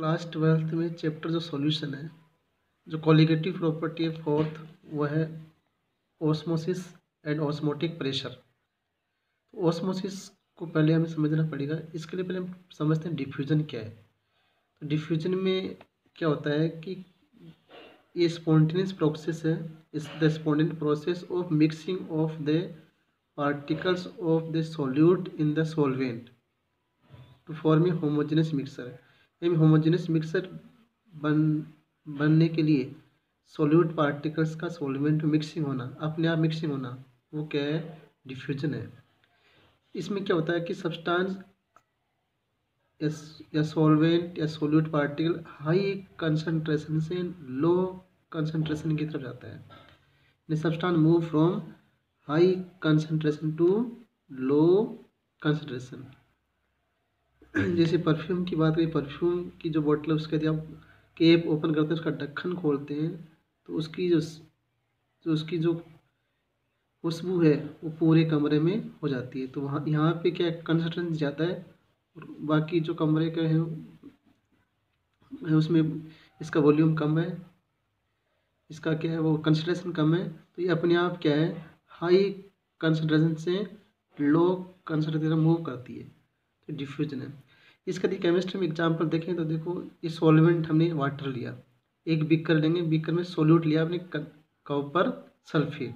Class 12th में chapter जो solution है, जो कॉलिगेटिव प्रॉपर्टी है फोर्थ, वह है osmosis and osmotic pressure. Osmosis को पहले हमें समझना पड़ेगा। इसके लिए पहले हम समझते हैं डिफ्यूजन क्या है। तो डिफ्यूजन में क्या होता है कि ये स्पॉन्टेनियस प्रोसेस है, is the spontaneous process of mixing of the particles of the solute in the solvent to form a homogenous mixer. Homogenous mixer बनने के लिए सॉल्यूट पार्टिकल्स का सॉल्वेंट में मिक्सिंग होना, अपने आप मिक्सिंग होना, वो क्या है? डिफ्यूजन है। इसमें क्या होता है कि सब्सटेंस या सॉल्वेंट या सॉल्यूट पार्टिकल हाई कंसंट्रेशन से लो कंसंट्रेशन की तरफ जाता है। Substance move from high concentration to low concentration. जैसे परफ्यूम की बात करें, परफ्यूम की जो बोतल है उसके यदि आप कैप ओपन करते हैं, उसका ढक्कन खोलते हैं, तो उसकी जो खुशबू है वो पूरे कमरे में हो जाती है। तो वहाँ यहाँ पे क्या कंसंट्रेशन ज़्यादा है और बाकी जो कमरे का है उसमें इसका वॉल्यूम कम है, इसका क्या है वो कंसंट्रेशन कम है। तो ये अपने आप क्या है, हाई कंसंट्रेशन से लो कंसंट्रेशन मूव करती है, तो डिफ्यूजन है। इसका यदि केमिस्ट्री में एग्जांपल देखें तो देखो, ये सॉल्वेंट हमने वाटर लिया, एक बीकर लेंगे, बीकर में सोल्यूट लिया आपने कॉपर सल्फेट,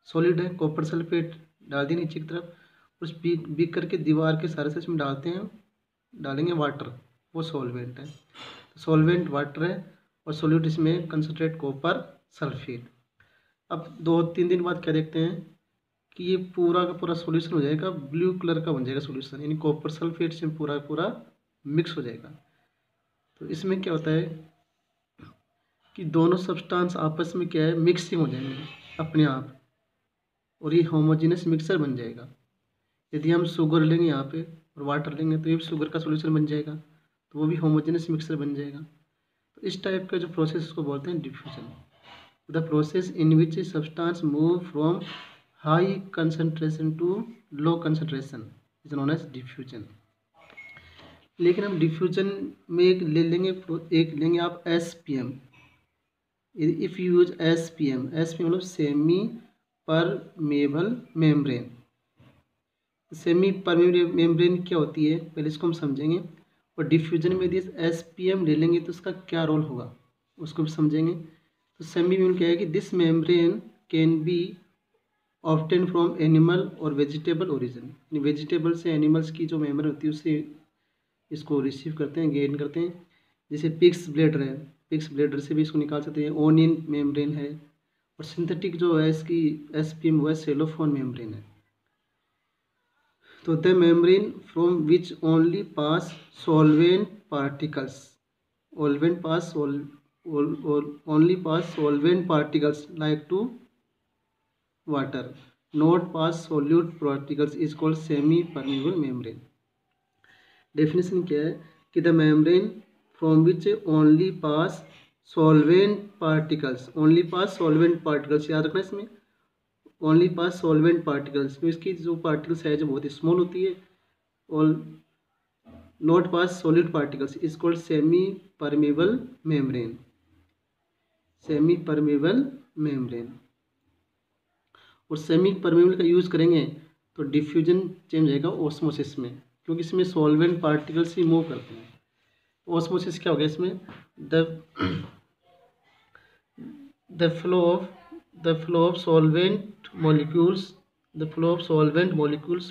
सॉलिड है कॉपर सल्फेट, डाल दिए नीचे की तरफ। उस बीकर के दीवार के सारे से इसमें डालेंगे वाटर, वो सॉल्वेंट है। तो सॉल्वेंट वाटर है और सॉल्यूट इसमें कंसनट्रेट कॉपर सल्फेट। अब 2-3 दिन बाद क्या देखते हैं कि ये पूरा का पूरा सॉल्यूशन हो जाएगा, ब्लू कलर का बन जाएगा सॉल्यूशन, यानी कॉपर सल्फेट से पूरा पूरा मिक्स हो जाएगा। तो इसमें क्या होता है कि दोनों सब्सटेंस आपस में क्या है, मिक्सिंग हो जाएंगे अपने आप, और ये होमोजेनस मिक्सर बन जाएगा। यदि हम शुगर लेंगे यहाँ पे और वाटर लेंगे तो ये भी शुगर का सॉल्यूशन बन जाएगा, तो वो भी होमोजेनस मिक्सर बन जाएगा। तो इस टाइप का जो प्रोसेस उसको बोलते हैं diffusion. The process in which substance move from high concentration to low concentration is known as diffusion. लेकिन हम डिफ्यूजन में एक लेंगे आप SPM। If you use SPM मतलब semi permeable membrane. Semi permeable membrane क्या होती है, पहले इसको हम समझेंगे, और डिफ्यूजन में यदि SPM ले लेंगे तो उसका क्या रोल होगा उसको भी समझेंगे। तो सेमी मेम्ब्रेन क्या है कि this membrane can be obtain from animal और वेजिटेबल ओरिजिन। वेजिटेबल से एनिमल्स की जो मेम्ब्रेन होती है उससे इसको रिसीव करते हैं, गेन करते हैं। जैसे पिग्स ब्लैडर है, पिग्स ब्लैडर से भी इसको निकाल सकते हैं। ओनियन मेम्ब्रेन है, और सिंथेटिक जो है इसकी SPM वो है सेलोफोन मेम्ब्रेन है। तो the membrane from which only pass solvent particles, only pass solvent particles like to water, not pass solute particles is called semi permeable membrane। Definition क्या है कि the membrane from which only pass solvent particles, याद रखना इसमें only पास solvent particles, तो इसकी जो particle size बहुत ही स्मॉल होती है, और not pass solid particles is called semi permeable membrane. Semi permeable membrane, और सेमी परमेबल का यूज़ करेंगे तो डिफ्यूजन चेंज हो जाएगा ऑस्मोसिस में, क्योंकि इसमें सॉल्वेंट पार्टिकल्स ही मूव करते हैं। ऑस्मोसिस क्या हो गया इसमें, the flow of solvent molecules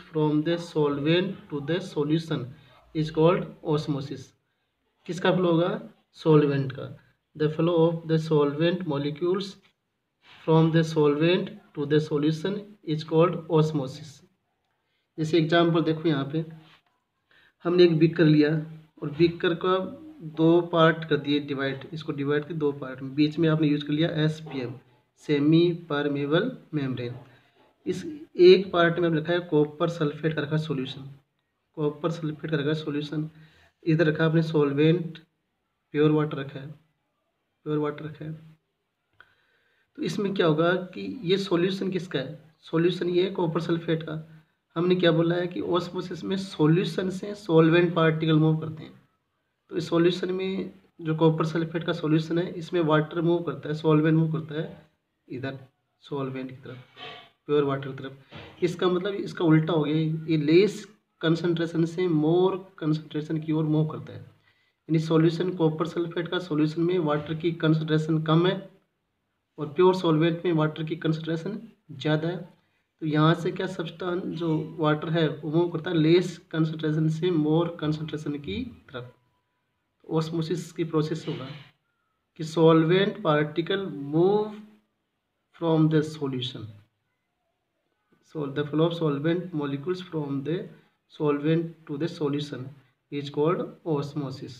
from the solvent to the solution is called osmosis. किसका फ्लो होगा? सॉल्वेंट का। The flow of the solvent molecules from the solvent to the solution is called osmosis. जैसे example देखो, यहाँ पे हमने एक beaker लिया और बीकर का 2 पार्ट कर दिए डिवाइड, इसको डिवाइड कर 2 पार्ट में, बीच में आपने यूज कर लिया SPM सेमी परमेबल मेम्ब्रेन। इस एक पार्ट में रखा है कॉपर सल्फेट का रखा सॉल्यूशन, कॉपर सल्फेट का रखा सॉल्यूशन। इधर रखा आपने सॉल्वेंट प्योर वाटर रखा है, तो इसमें क्या होगा कि ये सॉल्यूशन किसका है? सॉल्यूशन ये है कॉपर सल्फेट का। हमने क्या बोला है कि ऑस्मोसिस में सॉल्यूशन से सॉल्वेंट पार्टिकल मूव करते हैं, तो इस सॉल्यूशन में जो कॉपर सल्फेट का सॉल्यूशन है, इसमें वाटर मूव करता है, सॉल्वेंट मूव करता है इधर सॉल्वेंट की तरफ, प्योर वाटर की तरफ। इसका मतलब इसका उल्टा हो गया, ये लेस कंसंट्रेशन से मोर कंसंट्रेशन की ओर मूव करता है। यानी सॉल्यूशन कॉपर सल्फेट का सॉल्यूशन में वाटर की कंसंट्रेशन कम है और प्योर सॉल्वेंट में वाटर की कंसंट्रेशन ज़्यादा है। तो यहाँ से क्या सब्सटेंस जो वाटर है वो मूव करता है लेस कंसंट्रेशन से मोर कंसंट्रेशन की तरफ। ऑस्मोसिस की प्रोसेस होगा कि solvent particle move from the solution, so the flow of solvent molecules from the solvent to the solution is called osmosis।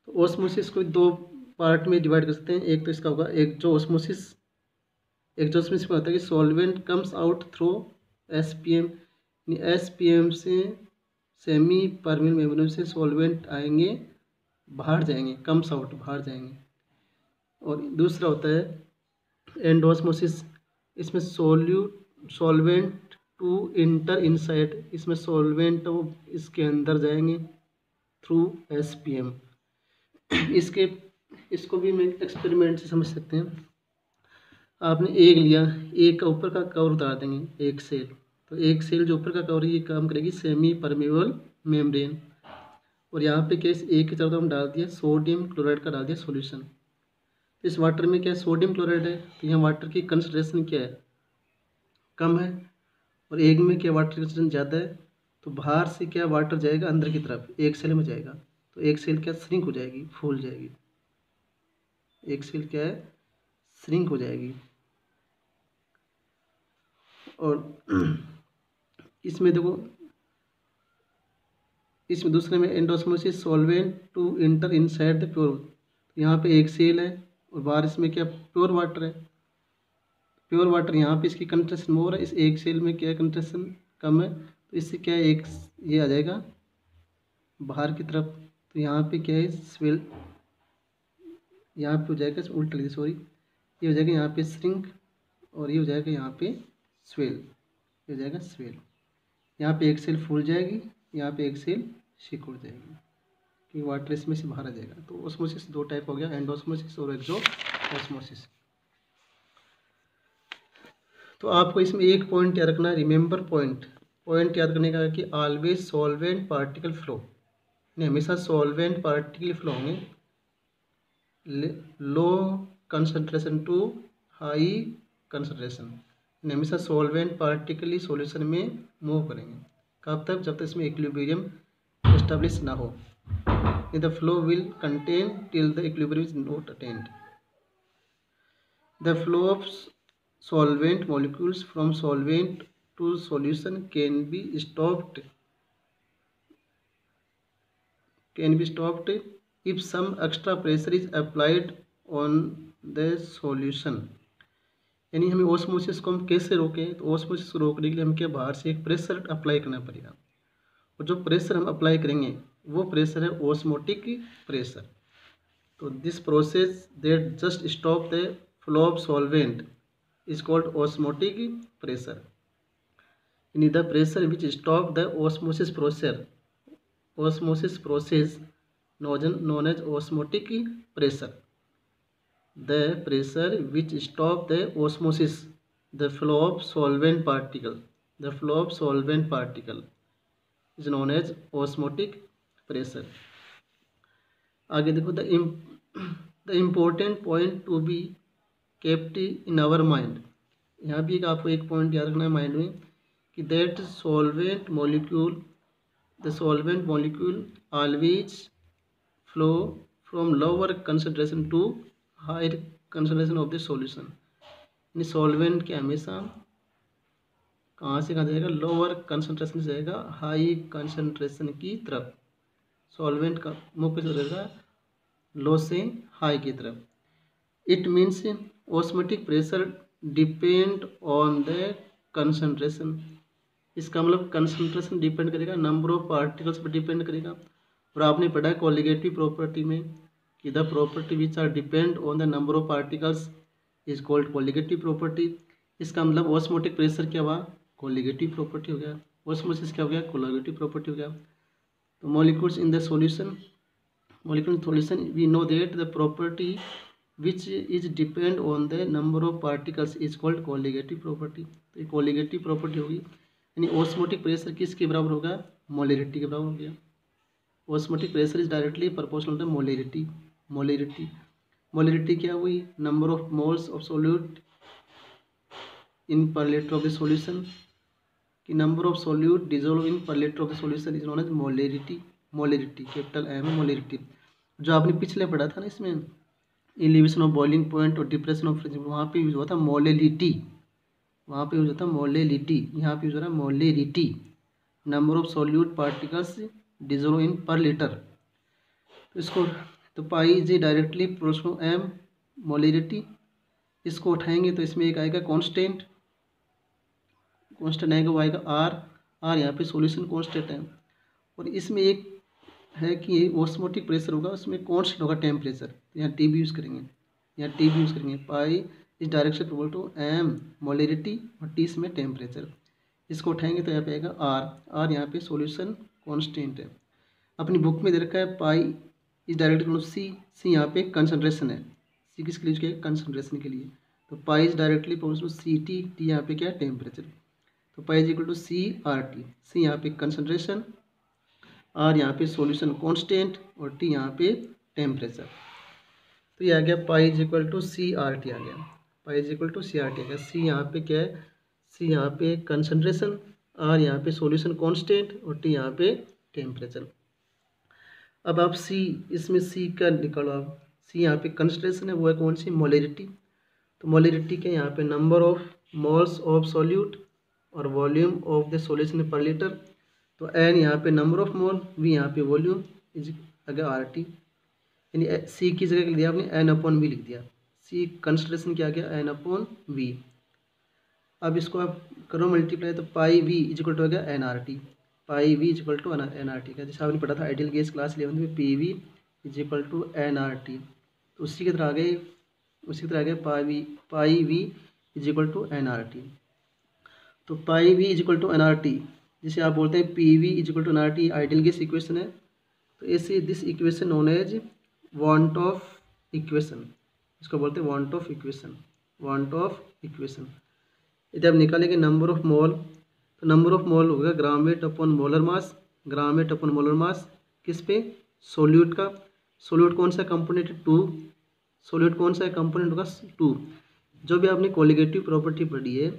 तो ऑस्मोसिस को दो पार्ट में डिवाइड कर सकते हैं। एक तो इसका होगा एक जो ऑस्मोसिस में होता है कि solvent comes out through SPM, SPM से सेमी परमेबल मेम्ब्रेन से सॉल्वेंट आएंगे, बाहर जाएंगे, कम्स आउट बाहर जाएंगे। और दूसरा होता है एंडोस्मोसिस, इसमें सॉल्वेंट टू इंटर इनसाइड, इसमें सॉल्वेंट वो इसके अंदर जाएंगे थ्रू एसपीएम। इसको भी मैं एक्सपेरिमेंट से समझ सकते हैं। आपने एग लिया, एग का ऊपर का कवर उतार देंगे, एक सेल, तो एक सेल जो ऊपर का कवर ये काम करेगी सेमी परमेबल मेम्ब्रेन। और यहाँ पे केस एक की तरफ हम डाल दिया सोडियम क्लोराइड का, डाल दिया सॉल्यूशन। इस वाटर में क्या है, सोडियम क्लोराइड है, तो यहाँ वाटर की कंसंट्रेशन क्या है, कम है। और एग में क्या वाटर कंसंट्रेशन ज़्यादा है, तो बाहर से क्या वाटर जाएगा अंदर की तरफ, एक सेल में जाएगा, तो एक सेल क्या श्रिंक हो जाएगी, फूल जाएगी। एक सेल क्या है, श्रिंक हो जाएगी। और इसमें देखो, इसमें दूसरे में endosmosis solvent to enter inside the pure, यहाँ पे एक सेल है और बाहर इसमें क्या प्योर वाटर है। प्योर वाटर यहाँ पे इसकी कंसंट्रेशन मोर है, इस एक सेल में क्या कंसंट्रेशन कम है, तो इससे क्या है एक ये आ जाएगा बाहर की तरफ। तो यहाँ पे क्या है स्वेल, यहाँ पे हो जाएगा उल्टा लिखिए सॉरी, ये हो जाएगा यहाँ पे श्रिंक और ये हो जाएगा यहाँ पे स्वेल, ये हो जाएगा स्वेल। यहाँ पे एक सेल फूल जाएगी, यहाँ पे एक सेल सिकुड़ जाएगी कि वाटर इसमें से बाहर आ जाएगा। तो ऑस्मोसिस दो टाइप हो गया, एंडोस्मोसिस और एक्सोस्मोसिस। तो आपको इसमें एक पॉइंट याद रखना है, रिमेंबर पॉइंट याद करने का है कि ऑलवेज सॉल्वेंट पार्टिकल फ्लो, नहीं हमेशा सॉल्वेंट पार्टिकल फ्लो होंगे low concentration to high concentration, हमेशा सॉल्वेंट पार्टिकल ही सॉल्यूशन में मूव करेंगे। कब तक, जब तक इसमें इक्विलिब्रियम एस्टेब्लिश ना हो। The flow will contain till the equilibrium is not attend. The flow of solvent molecules from solvent to solution can be stopped if some extra pressure is applied on the solution। यानी हमें osmosis को हम कैसे रोकें, तो osmosis को रोकने के लिए हम क्या बाहर से एक प्रेशर अप्लाई करना पड़ेगा, और जो प्रेशर हम अप्लाई करेंगे वो प्रेशर है ऑस्मोटिक प्रेशर। तो this process that just stop the flow of solvent is called osmotic pressure। In the pressure which stop the osmosis process known as osmotic pressure। The pressure which stop the osmosis, the flow of solvent particle is known as osmotic pressure। आगे देखो, the important point to be kept in our mind, यहाँ भी आपको एक point याद रखना है mind में कि that solvent molecule always flow from lower concentration to higher concentration of the solution. यानी सॉल्वेंट के हमेशा कहाँ से कहाँ जाएगा, लोअर कंसंट्रेशन से जाएगा हाई कंसंट्रेशन की तरफ। सॉल्वेंट का मुख्य से रहेगा लो से हाई की तरफ। It means osmotic pressure depend on the concentration. इसका मतलब कंसंट्रेशन डिपेंड करेगा, नंबर ऑफ पार्टिकल्स पर डिपेंड करेगा। और आपने पढ़ा है कोलिगेटिव प्रॉपर्टी में कि the property which are depend on the number of particles is called colligative property. इसका मतलब ऑस्मोटिक प्रेशर क्या हुआ, कोलिगेटिव प्रॉपर्टी हो गया। ऑस्मोसिस क्या हो गया, कोलिगेटिव प्रॉपर्टी हो गया। तो molecules in the solution we know that the property which is depend on the number of particles is called colligative property। तो ये colligative property होगी, यानी osmotic pressure किसके बराबर होगा, molarity के बराबर हो गया। osmotic pressure is directly proportional to molarity क्या हुई, number of moles of solute in per liter of the solution, कि number of solute dissolved in per liter of the solution is known as molarity capital M है molarity। जो आपने पिछले पढ़ा था ना इसमें एलिवेशन ऑफ बॉइलिंग पॉइंट और डिप्रेशन ऑफ फ्रीजिंग, वहाँ पे यूज हुआ था मोलेलिटी, यहाँ पे यूज होता है मोलेलिटी, यहाँ पे यूज हो रहा है molarity, number of solute particles dissolve in per litre. तो इसको तो पाई जी डायरेक्टली प्रोपोर्शनल एम मोलेरिटी, इसको उठाएंगे तो इसमें एक आएगा कांस्टेंट आएगा, वो आएगा आर यहाँ पे सॉल्यूशन कांस्टेंट है। और इसमें एक है कि ऑस्मोटिक प्रेशर होगा, उसमें कांस्टेंट होगा टेम्परेचर, तो यहाँ टी भी यूज़ करेंगे, पाई इस डायरेक्शन प्रोपोर्शनल टू एम मोलेरिटी और टी इसमें टेम्परेचर। इसको उठाएंगे तो यहाँ पे आएगा आर यहाँ पे सॉल्यूशन कांस्टेंट है। अपनी बुक में दे रखा है पाई इस डायरेक्टली सी यहाँ पे कंसनट्रेशन है, सी किसके लिए, कंसनट्रेशन के लिए। तो pi is directly proportional C T यहाँ पे क्या है टेम्परेचर। तो pi is equal to C R T, C यहाँ पे कंसनट्रेशन, आर यहाँ पे सॉल्यूशन कांस्टेंट और टी यहाँ पे टेम्परेचर। तो ये आ गया pi is equal to C R T आ गया, pi is equal to C R T आ गया। सी यहाँ पे क्या है, सी यहाँ पे कंसनट्रेशन, आर यहाँ पे सॉल्यूशन कांस्टेंट और टी यहाँ पे टेम्परेचर। अब आप सी इसमें सी का निकालो आप, सी यहाँ पे कंसंट्रेशन है, वो है कौन सी, मोलेरिटी। तो मोलेरिटी के यहाँ पे number of moles of solute और वॉल्यूम ऑफ द सॉल्यूशन पर लीटर। तो एन यहाँ पे नंबर ऑफ मोल, वी यहाँ पे वॉल्यूम इज अगर आर टी, यानी सी की जगह लिख दिया आपने एन अपॉन वी लिख दिया, सी कंसंट्रेशन क्या आ गया एन अपॉन वी। अब इसको आप करो मल्टीप्लाई, तो pi V is equal to हो गया N R T, pi V is equal to N R T का, जैसे आपने पढ़ा था आइडियल गैस क्लास 11 में, P V is equal to N R T. तो उसी की तरह आ गए pi V is equal to N R T. तो pi V is equal to N R T, जिसे आप बोलते हैं P V is equal to N R T, ideal gas equation है। तो ऐसे this equation known as van't Hoff equation, इसको बोलते हैं वांट ऑफ इक्वेशन। यदि आप निकालेंगे नंबर ऑफ मोल, तो नंबर ऑफ मोल होगा ग्राम वेट अपॉन मोलर मास, किस पे, सोल्यूट का। सोल्यूट कौन सा कंपोनेंट है, 2, सोल्यूट कौन सा कंपोनेंट होगा 2। जो भी आपने कोलिगेटिव प्रॉपर्टी पढ़ी है,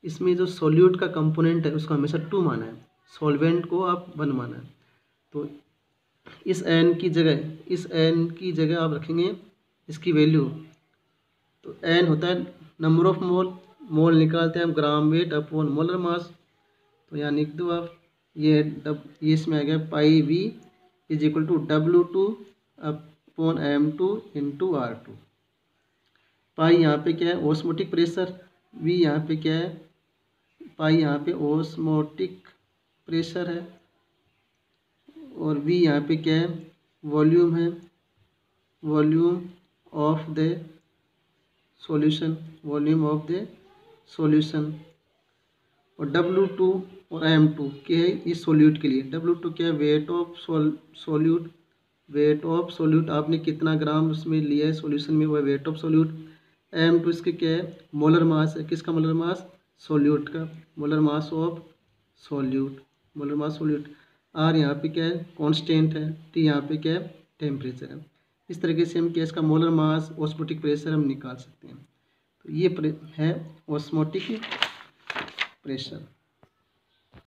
इसमें जो सोल्यूट का कंपोनेंट है उसको हमेशा 2 माना है, सॉल्वेंट को आप 1 माना है। तो इस एन की जगह आप रखेंगे इसकी वैल्यू, तो एन होता है नंबर ऑफ मोल निकालते हैं हम gram weight upon molar mass. तो यहाँ लिख दो आप, ये इसमें आ गया pi V is equal to W2 upon M2 into R2। Pi यहाँ पे क्या है ऑस्मोटिक प्रेशर, वी यहाँ पे क्या है, पाई यहाँ पे ऑस्मोटिक प्रेशर है, और वी यहाँ पे क्या है वॉल्यूम है, वॉल्यूम ऑफ द सॉल्यूशन, और W2 और M2 के है इस सॉल्यूट के लिए। W2 क्या है वेट ऑफ सॉल्यूट, आपने कितना ग्राम उसमें लिया है सॉल्यूशन में, वो है वेट ऑफ सॉल्यूट। M2 इसके क्या है मोलर मास है, किसका मोलर मास, सॉल्यूट का, molar mass of solute. R यहाँ पे क्या है कांस्टेंट है, T यहाँ पे क्या है टेम्परेचर है। इस तरीके से हम गैस का मोलर मास, ऑस्मोटिक प्रेशर हम निकाल सकते हैं। तो ये है ऑस्मोटिक प्रेशर।